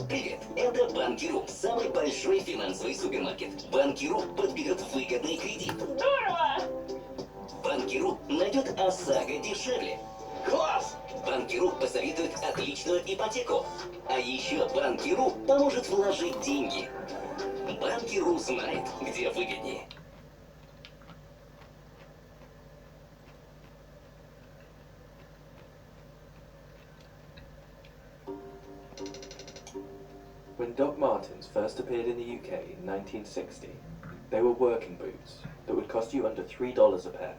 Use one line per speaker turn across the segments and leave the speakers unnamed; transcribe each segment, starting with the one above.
Привет, это Банки.ру, самый большой финансовый супермаркет. Банки.ру подберет выгодный кредит.
Здорово!
Банки.ру найдет ОСАГО дешевле.
Класс!
Банки.ру посоветует отличную ипотеку. А еще Банки.ру поможет вложить деньги. Банки.ру знает, где выгоднее.
When Doc Martens first appeared in the UK in 1960, they were working boots that would cost you under $3 a pair.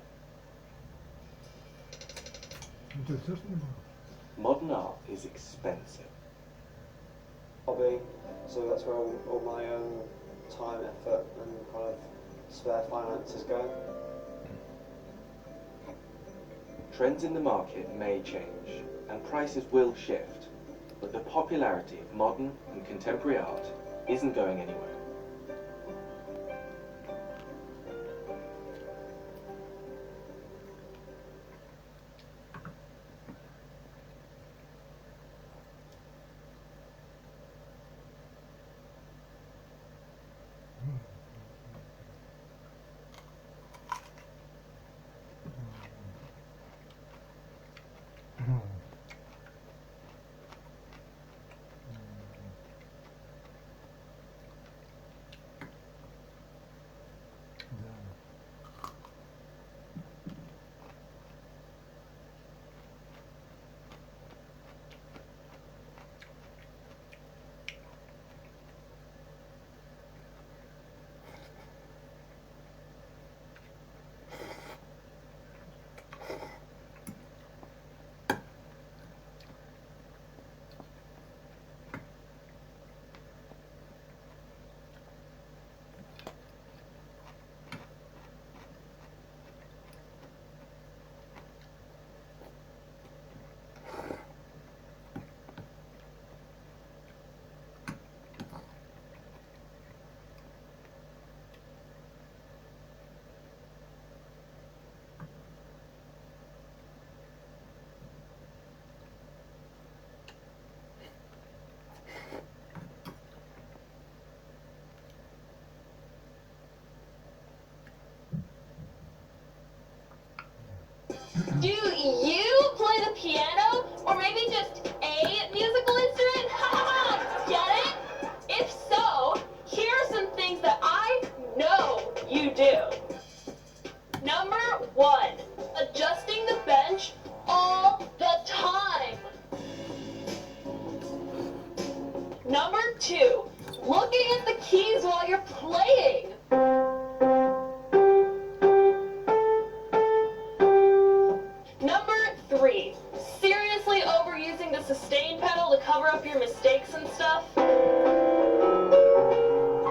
Modern art is expensive.
Hobby, so that's where all my time, effort and kind of spare finances go.
Trends in the market may change and prices will shift, but the popularity of modern and contemporary art isn't going anywhere.
Do you play the piano? Or maybe just a musical instrument? Ha ha! Get it? If so, here are some things that I know you do. Number 1, adjusting the bench all the time. Number 2, looking at the keys while you're playing. Number 3, seriously overusing the sustain pedal to cover up your mistakes and stuff.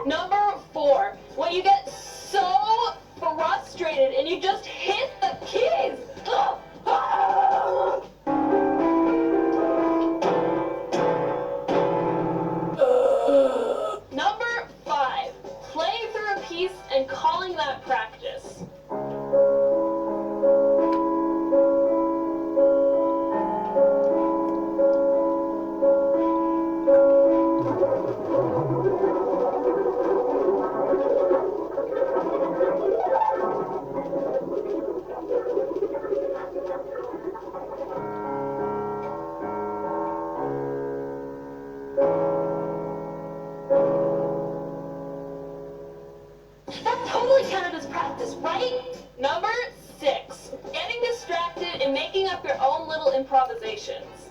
Number 4, when you get so frustrated and you just hit the keys. Number 5, playing through a piece and calling that practice. That totally counted as practice, right? Number 6, getting distracted and making up your own little improvisations.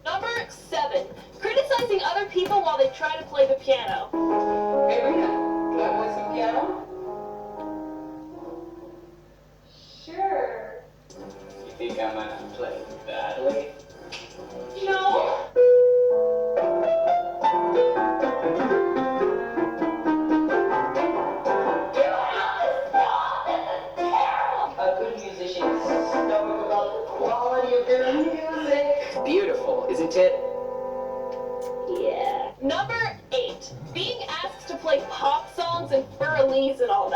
Number 7, criticizing other people while they try to play the piano.
Hey Rita, can I play some piano?
Sure.
You think I might play badly?
No.
A good musician is stoic about the quality of their music. Beautiful, isn't it?
Yeah. Number 8, being asked to play pop songs in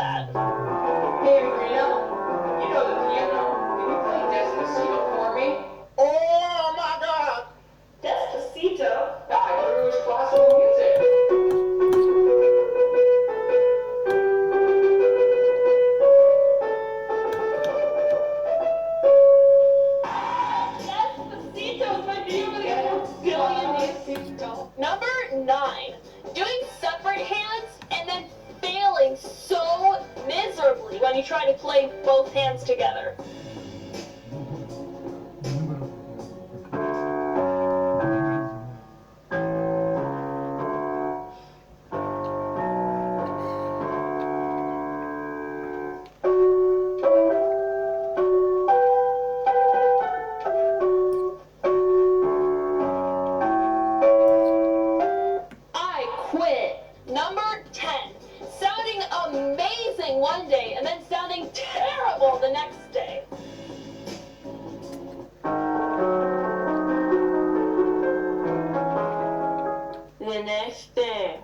that.
Hey, Marina, you know the piano. Can you play Despacito for me?
Oh my God!
Despacito?
I thought it was classical music.
Despacito is my favorite billion. Number 9. Doing separate hands and then failing so miserably when you try to play both hands together. I quit. Number 10. Sounding amazing one day and then sounding terrible the next day. The next day.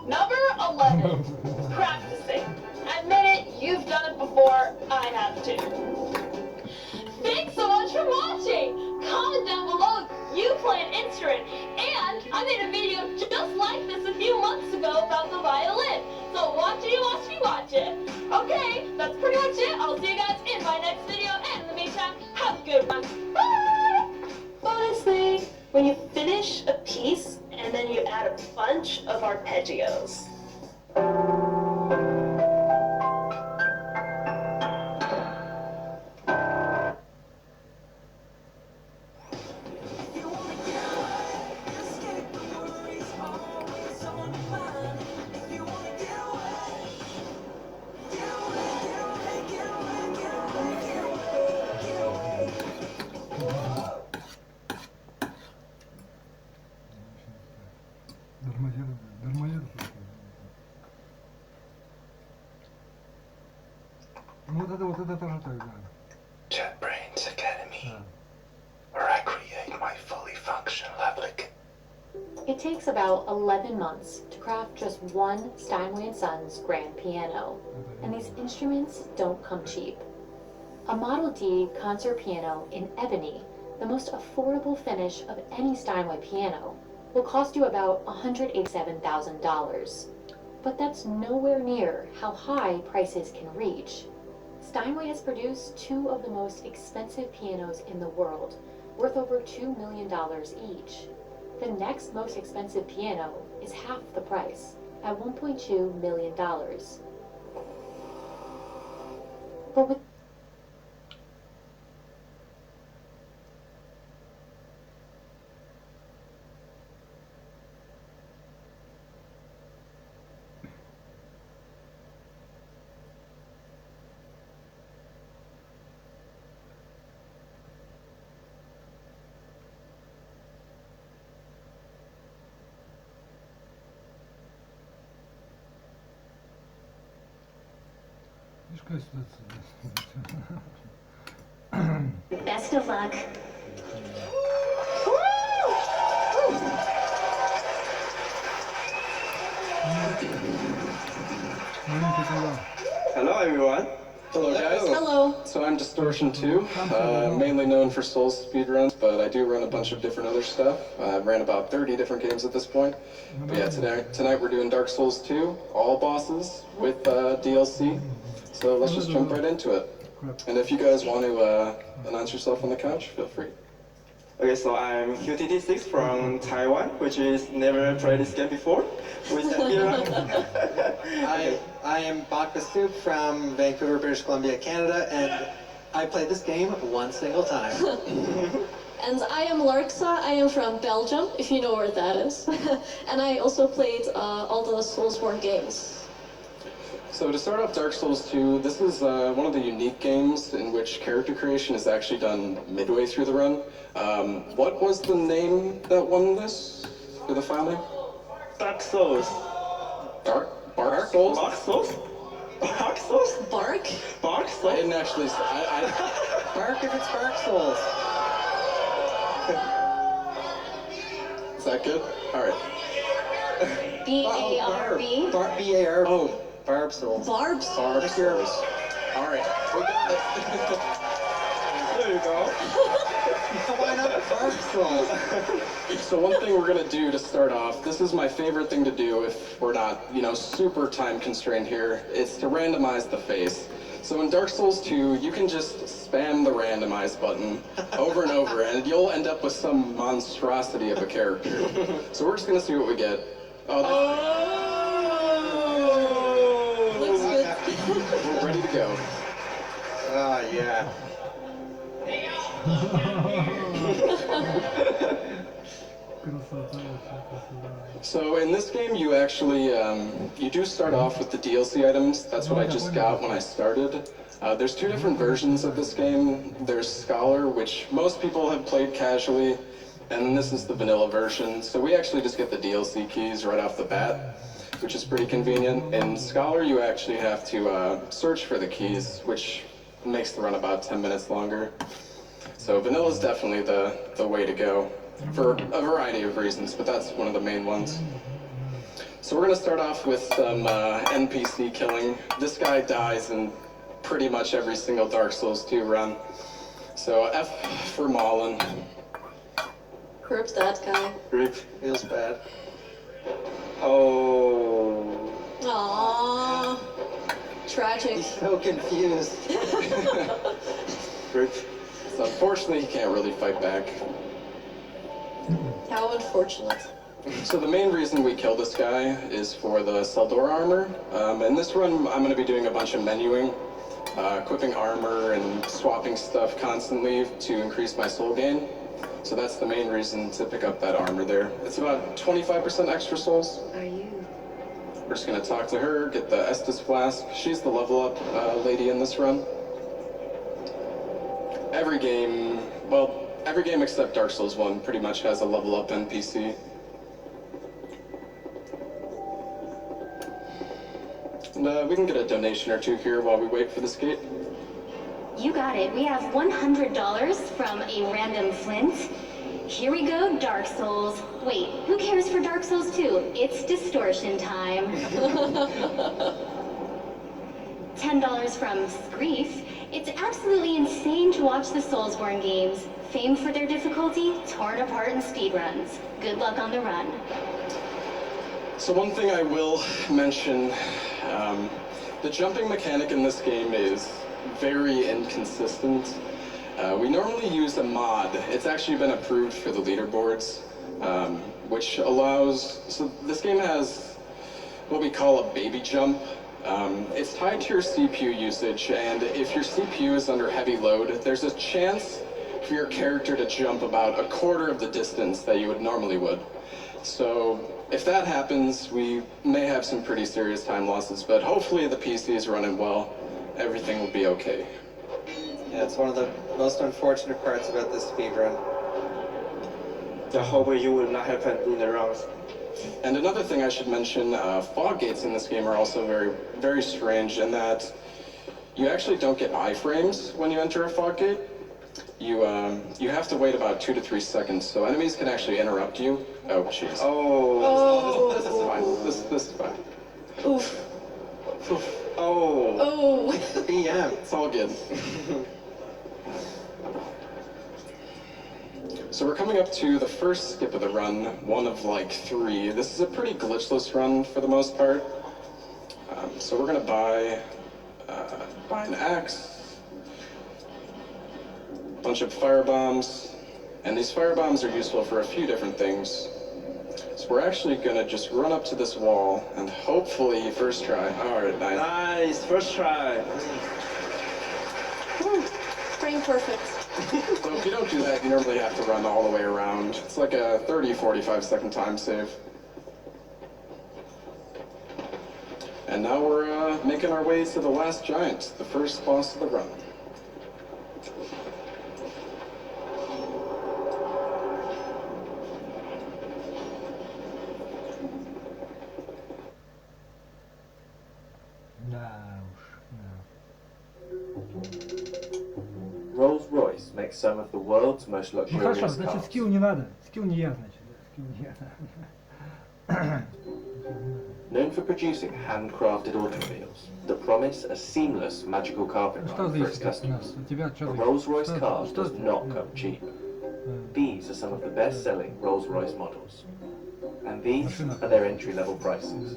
Number 11. Practicing. Admit it, you've done it before. I have too. Thanks so much for watching. Comment down below if you play an instrument. And I made a video just like this a few months ago about the violin. So watch it. Okay, that's pretty much it. I'll see you guys in my next video. And in the meantime, have a good one. Bye! Bonus thing, when you finish a piece and then you add a bunch of arpeggios.
Вот это тоже так, да.
JetBrains Academy, where I create my fully functional application.
It takes about 11 months to craft just one Steinway & Sons grand piano, and these instruments don't come cheap. A Model D concert piano in ebony, the most affordable finish of any Steinway piano, will cost you about $187,000. But that's nowhere near how high prices can reach. Steinway has produced two of the most expensive pianos in the world, worth over $2 million each. The next most expensive piano is half the price, at $1.2 million. But with
Best of luck.
Hello everyone.
Hello guys.
Hello.
So I'm Distortion 2, mainly known for Souls speedruns, but I do run a bunch of different other stuff. I've ran about 30 different games at this point. But yeah, tonight we're doing Dark Souls 2, all bosses with DLC. So let's just jump right into it. And if you guys want to announce yourself on the couch, feel free.
Okay, so I'm QTT6 from Taiwan, which is never played this game before. With
I am Bakba Soup from Vancouver, British Columbia, Canada, and I played this game one single time.
And I am Larksa, I am from Belgium, if you know where that is. And I also played all the Soulsborne games.
So to start off Dark Souls 2, this is one of the unique games in which character creation is actually done midway through the run. What was the name that won this for the file name?
Dark Souls.
Bark Souls?
Bark Souls? Bark Souls?
Bark?
Bark
I
Souls?
didn't actually.
Bark if it's Bark Souls.
Is that good? All right.
B-A-R-B.
B-A-R-B.
Oh,
Barb Souls.
Barbs?
Barb Souls. All right, we got it.
There you go.
Why not Barb Souls?
So one thing we're gonna do to start off, this is my favorite thing to do if we're not, super time constrained here, is to randomize the face. So in Dark Souls 2, you can just spam the randomize button over and over, and you'll end up with some monstrosity of a character. So we're just gonna see what we get.
Looks good.
We're ready to go.
Oh, yeah.
So in this game, you actually, you do start off with the DLC items. That's what I just got when I started. There's two different versions of this game. There's Scholar, which most people have played casually, and then this is the vanilla version. So we actually just get the DLC keys right off the bat, which is pretty convenient. In Scholar, you actually have to search for the keys, which makes the run about 10 minutes longer. So vanilla is definitely the way to go, for a variety of reasons, but that's one of the main ones. So we're going to start off with some NPC killing. This guy dies in pretty much every single Dark Souls 2 run. So F for Maulin.
Rip that guy.
Rip. Feels bad.
Oh.
Aww. Tragic.
He's so confused.
Rip. So unfortunately, he can't really fight back.
How unfortunate.
So the main reason we kill this guy is for the Saldor armor. In this run, I'm going to be doing a bunch of menuing, equipping armor and swapping stuff constantly to increase my soul gain. So that's the main reason to pick up that armor there. It's about 25% extra souls.
Are you?
We're just going to talk to her, get the Estus Flask. She's the level up lady in this run. Every game except Dark Souls 1 pretty much has a level up NPC. And we can get a donation or two here while we wait for this gate.
You got it. We have $100 from a random Flint. Here we go, Dark Souls. Wait, who cares for Dark Souls 2? It's distortion time. $10 from Screef. It's absolutely insane to watch the Soulsborne games. Famed for their difficulty, torn apart in speedruns. Good luck on the run.
So one thing I will mention, the jumping mechanic in this game is very inconsistent. We normally use a mod. It's actually been approved for the leaderboards, which allows, so this game has what we call a baby jump. It's tied to your CPU usage, and if your CPU is under heavy load, there's a chance for your character to jump about a quarter of the distance that you would normally would. So if that happens, we may have some pretty serious time losses, but hopefully the PC is running well. Everything will be okay.
Yeah, it's one of the most unfortunate parts about this speedrun.
I hope you will not happen in the rounds.
And another thing I should mention, fog gates in this game are also very, very strange in that you actually don't get iframes when you enter a fog gate. You have to wait about 2 to 3 seconds, so enemies can actually interrupt you. Oh, jeez.
Oh.
This is fine. This is fine.
Oof.
Oof.
Oh.
Oh.
BM.
It's all good. So we're coming up to the first skip of the run, one of like 3. This is a pretty glitchless run for the most part. So we're gonna buy an axe, a bunch of fire bombs, and these fire bombs are useful for a few different things. So we're actually gonna just run up to this wall and hopefully first try. All right, nice.
Nice, first try.
Woo. Frame perfect.
So if you don't do that, you normally have to run all the way around. It's like a 30-45 second time save. And now we're making our way to the last giant, the first boss of the run.
makes some of the world's most
Ну хорошо,
luxurious
значит
cars.
скилл не надо. Скилл не я, значит. Скилл не я.
Known for producing handcrafted automobiles that promise a seamless magical carpet
Что
ride for its
зависит от
customers,
нас? От тебя что
a
зависит?
Rolls-Royce car
Что
does not come cheap. These are some of the best-selling Rolls-Royce models. And these are their entry-level prices.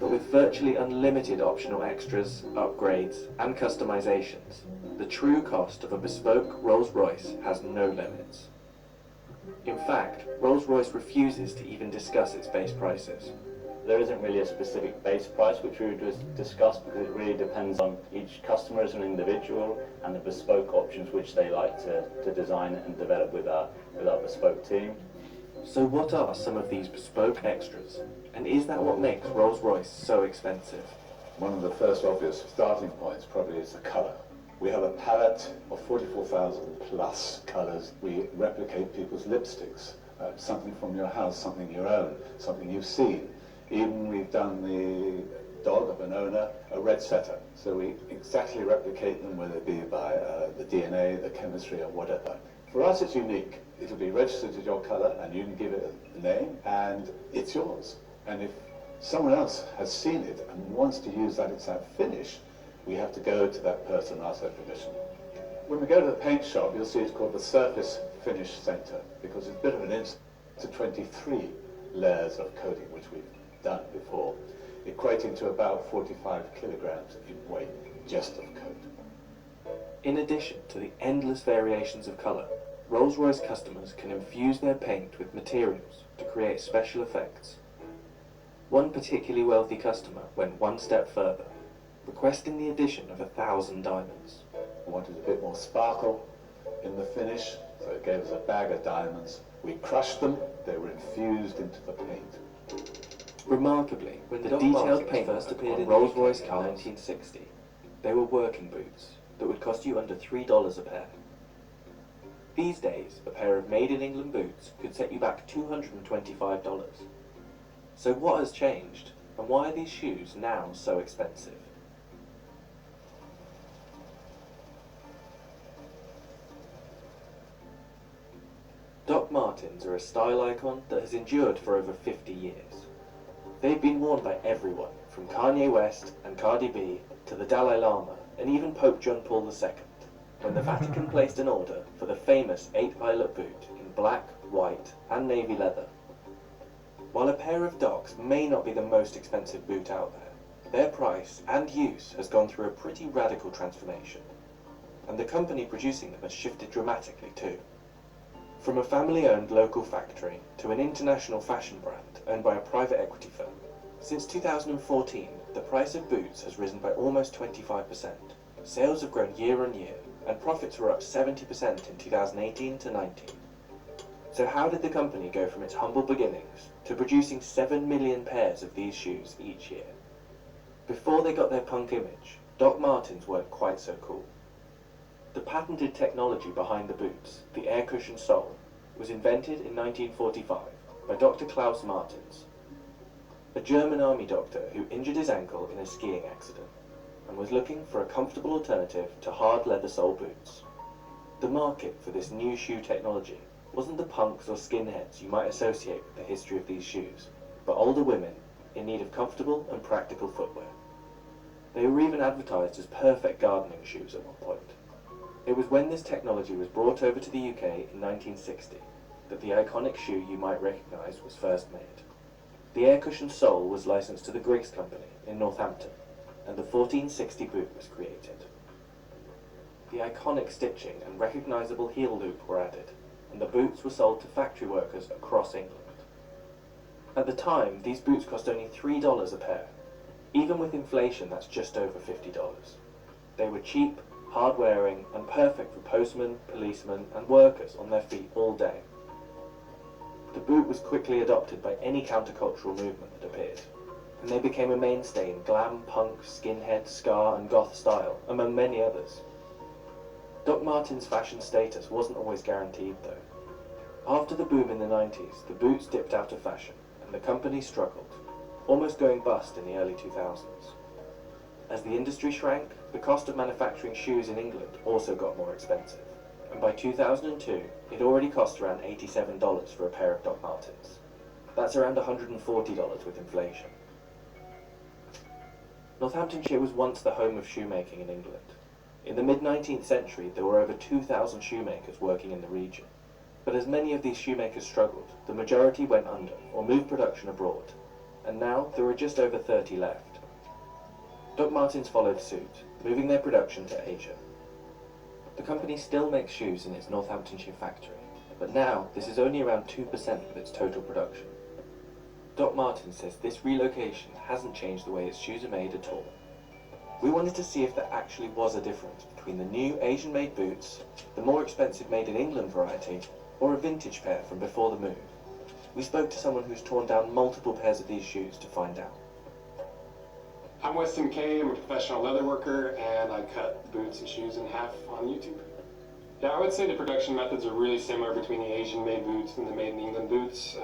But with virtually unlimited optional extras, upgrades, and customizations, the true cost of a bespoke Rolls-Royce has no limits. In fact, Rolls-Royce refuses to even discuss its base prices.
There isn't really a specific base price which we would discuss because it really depends on each customer as an individual and the bespoke options which they like to design and develop with our bespoke team.
So what are some of these bespoke extras? And is that what makes Rolls-Royce so expensive?
One of the first obvious starting points probably is the colour. We have a palette of 44,000 plus colours. We replicate people's lipsticks, something from your house, something your own, something you've seen. Even we've done the dog of an owner, a red setter. So we exactly replicate them, whether it be by the DNA, the chemistry, or whatever. For us, it's unique. It'll be registered as your colour, and you can give it a name, and it's yours. And if someone else has seen it and wants to use that exact finish, we have to go to that person and ask their permission. When we go to the paint shop, you'll see it's called the Surface Finish Centre, because it's a bit of an insult to 23 layers of coating, which we've done before, equating to about 45 kilograms in weight, just of coat.
In addition to the endless variations of colour, Rolls-Royce customers can infuse their paint with materials to create special effects. One particularly wealthy customer went one step further, requesting the addition of 1,000 diamonds.
We wanted a bit more sparkle in the finish, so it gave us a bag of diamonds. We crushed them, they were infused into the paint.
Remarkably, when the detailed paint first appeared in Rolls-Royce car in 1960, they were working boots that would cost you under $3 a pair. These days, a pair of made-in-England boots could set you back $225. So what has changed, and why are these shoes now so expensive? Doc Martens are a style icon that has endured for over 50 years. They've been worn by everyone, from Kanye West and Cardi B to the Dalai Lama and even Pope John Paul II, when the Vatican placed an order for the famous 8-eyelet boot in black, white and navy leather. While a pair of Docs may not be the most expensive boot out there, their price and use has gone through a pretty radical transformation, and the company producing them has shifted dramatically too. From a family-owned local factory to an international fashion brand owned by a private equity firm, since 2014, the price of boots has risen by almost 25%. Sales have grown year on year, and profits were up 70% in 2018 to 19. So how did the company go from its humble beginnings to producing 7 million pairs of these shoes each year? Before they got their punk image, Doc Martens weren't quite so cool. The patented technology behind the boots, the air cushion sole, was invented in 1945 by Dr. Klaus Martens, a German army doctor who injured his ankle in a skiing accident and was looking for a comfortable alternative to hard leather sole boots. The market for this new shoe technology wasn't the punks or skinheads you might associate with the history of these shoes, but older women in need of comfortable and practical footwear. They were even advertised as perfect gardening shoes at one point. It was when this technology was brought over to the UK in 1960 that the iconic shoe you might recognise was first made. The air cushion sole was licensed to the Griggs Company in Northampton, and the 1460 boot was created. The iconic stitching and recognisable heel loop were added, and the boots were sold to factory workers across England. At the time, these boots cost only $3 a pair. Even with inflation, that's just over $50. They were cheap, hard-wearing, and perfect for postmen, policemen, and workers on their feet all day. The boot was quickly adopted by any countercultural movement that appeared, and they became a mainstay in glam, punk, skinhead, ska, and goth style, among many others. Doc Martens' fashion status wasn't always guaranteed, though. After the boom in the 90s, the boots dipped out of fashion, and the company struggled, almost going bust in the early 2000s. As the industry shrank, the cost of manufacturing shoes in England also got more expensive. And by 2002, it already cost around $87 for a pair of Doc Martens. That's around $140 with inflation. Northamptonshire was once the home of shoemaking in England. In the mid-19th century, there were over 2,000 shoemakers working in the region. But as many of these shoemakers struggled, the majority went under or moved production abroad. And now there are just over 30 left. Doc Martens followed suit, moving their production to Asia. The company still makes shoes in its Northamptonshire factory, but now this is only around 2% of its total production. Doc Martens says this relocation hasn't changed the way its shoes are made at all. We wanted to see if there actually was a difference between the new Asian-made boots, the more expensive made in England variety, or a vintage pair from before the move. We spoke to someone who's torn down multiple pairs of these shoes to find out.
I'm Weston Kay, I'm a professional leather worker, and I cut boots and shoes in half on YouTube. Yeah, I would say the production methods are really similar between the Asian-made boots and the made-in-England boots.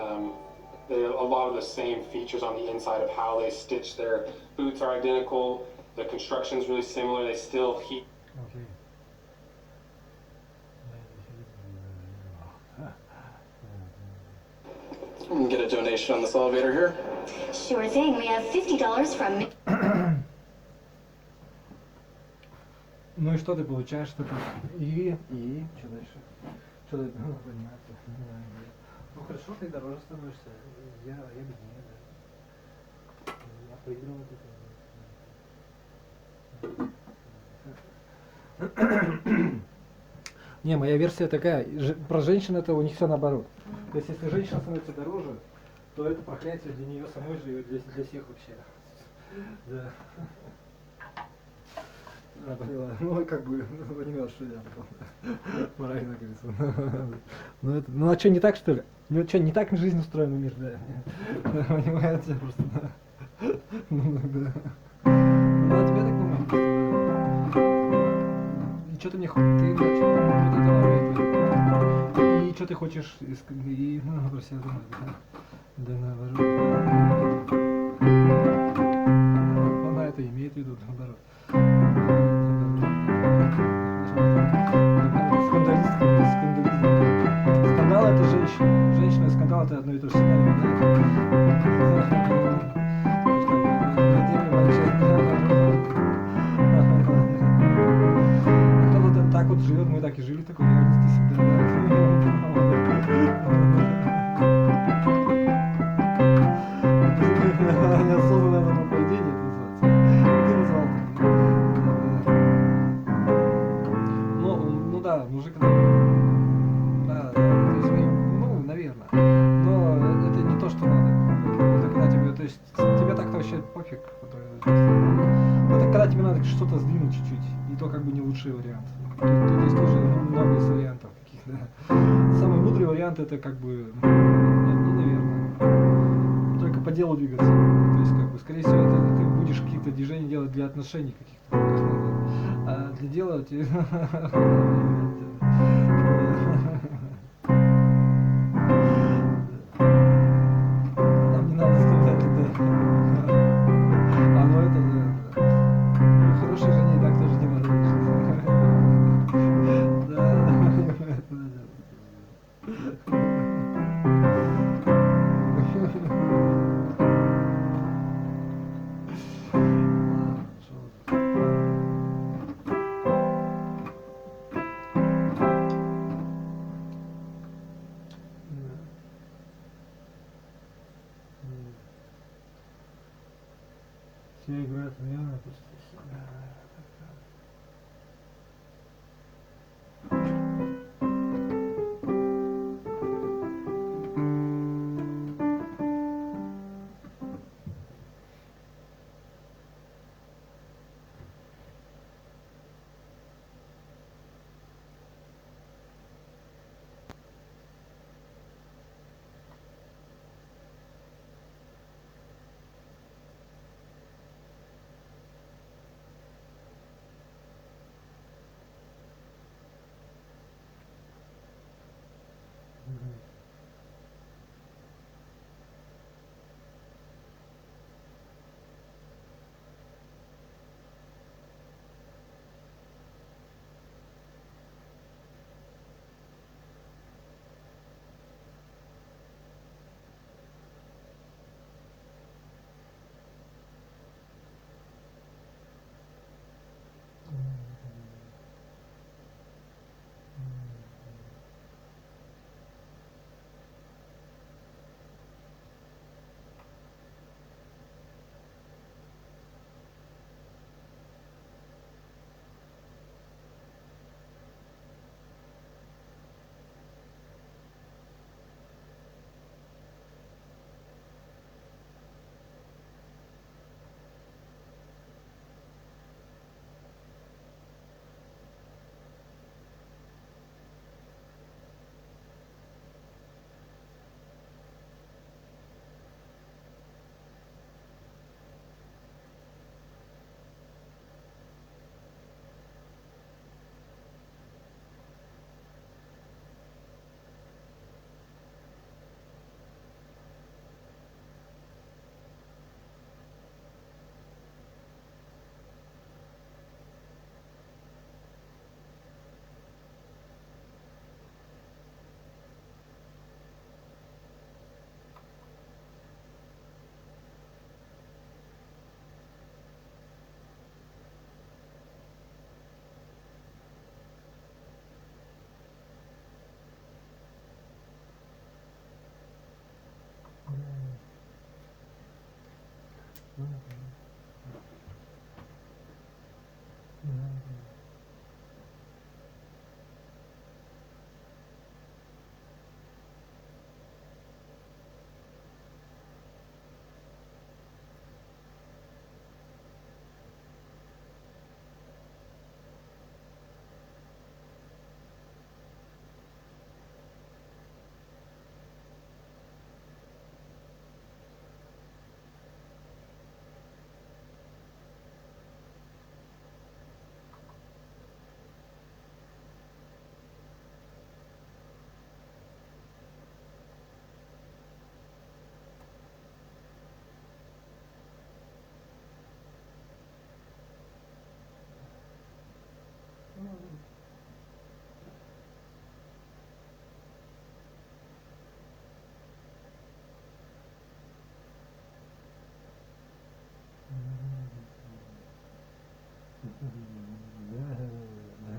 A lot of the same features on the inside of how they stitch their boots are identical. The construction is really similar. They still heat.
Okay.
We can get a donation on this elevator here.
Sure thing. We have $50 from...
Ну и что ты получаешь? Что ты... И что дальше? Что ты... Ну, понятно. Ну хорошо, ты дороже становишься. Я беднее, да. Я проигрывал это. Не, моя версия такая. Про женщин это у них все наоборот. То есть если женщина становится дороже, то это проклятие для нее самой же и для всех вообще. Да. А, поняла. Ну, как бы, понимаешь, что я морально говорится. Ну, а что, не так, что ли? Ну, что, не так жизнь устроена, мир, да? Понимаете, просто, да. Ну, да. Ну, а тебя так думаю. И что ты мне хочешь? Ты, значит, вот это новое. И что ты хочешь? И, ну, про себя думать, да? Да, наоборот. Она это имеет в виду, наоборот. Скандал это женщина. Женщина и скандал это одно и то же самое. Кто-то так вот живет, мы так и жили в такой реальности всегда. Неосознанное поведение это называется. Ты назвал так. Ну да, мужик, да, то есть, ну, наверное. Но это не то, что надо. Это когда тебе, то есть, тебе так-то вообще пофиг. Это когда тебе надо что-то сдвинуть чуть-чуть. И то как бы не лучший вариант. То есть тоже много из вариантов каких-то. Самый мудрый вариант это как бы, ну, наверное, только по делу двигаться. То есть, как бы, скорее всего, это ты будешь какие-то движения делать для отношений каких-то. А для дела тебе... Там не надо сказать, да. А ну это, да. Ну, хорошей жене и так тоже не надо. Все играют в мир,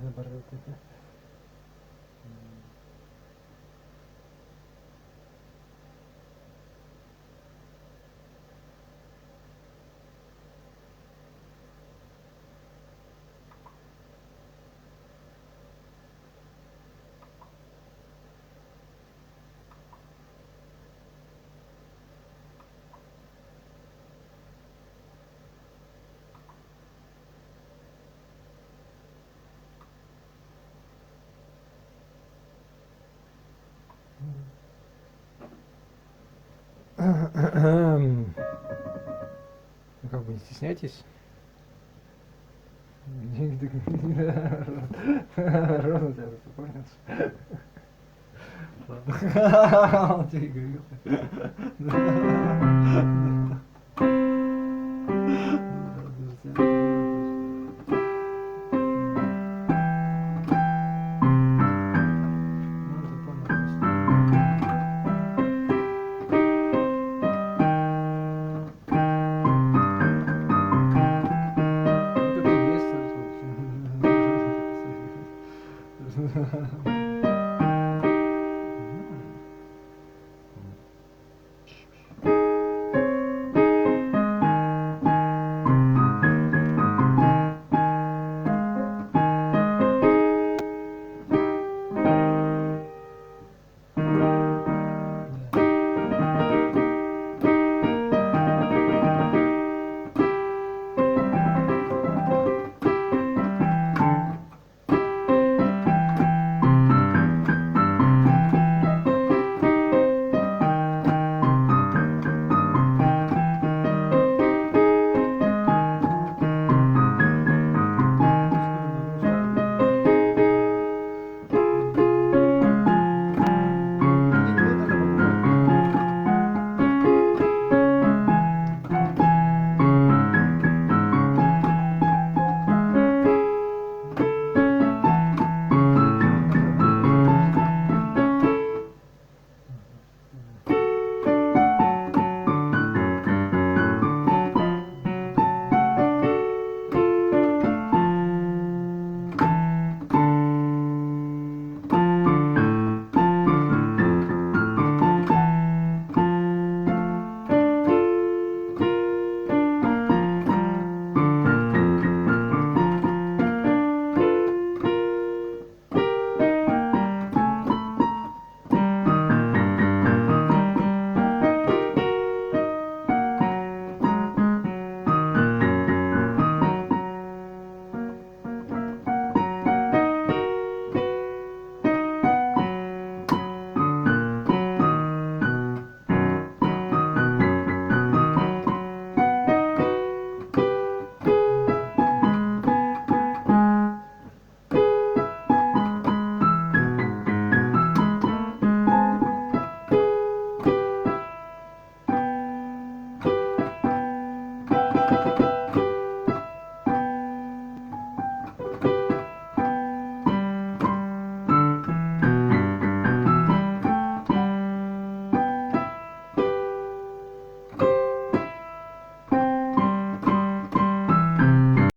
Наоборот, это. Ну, как бы не стесняйтесь. Ровно тебя понял. Ладно. Он тебе и говорил.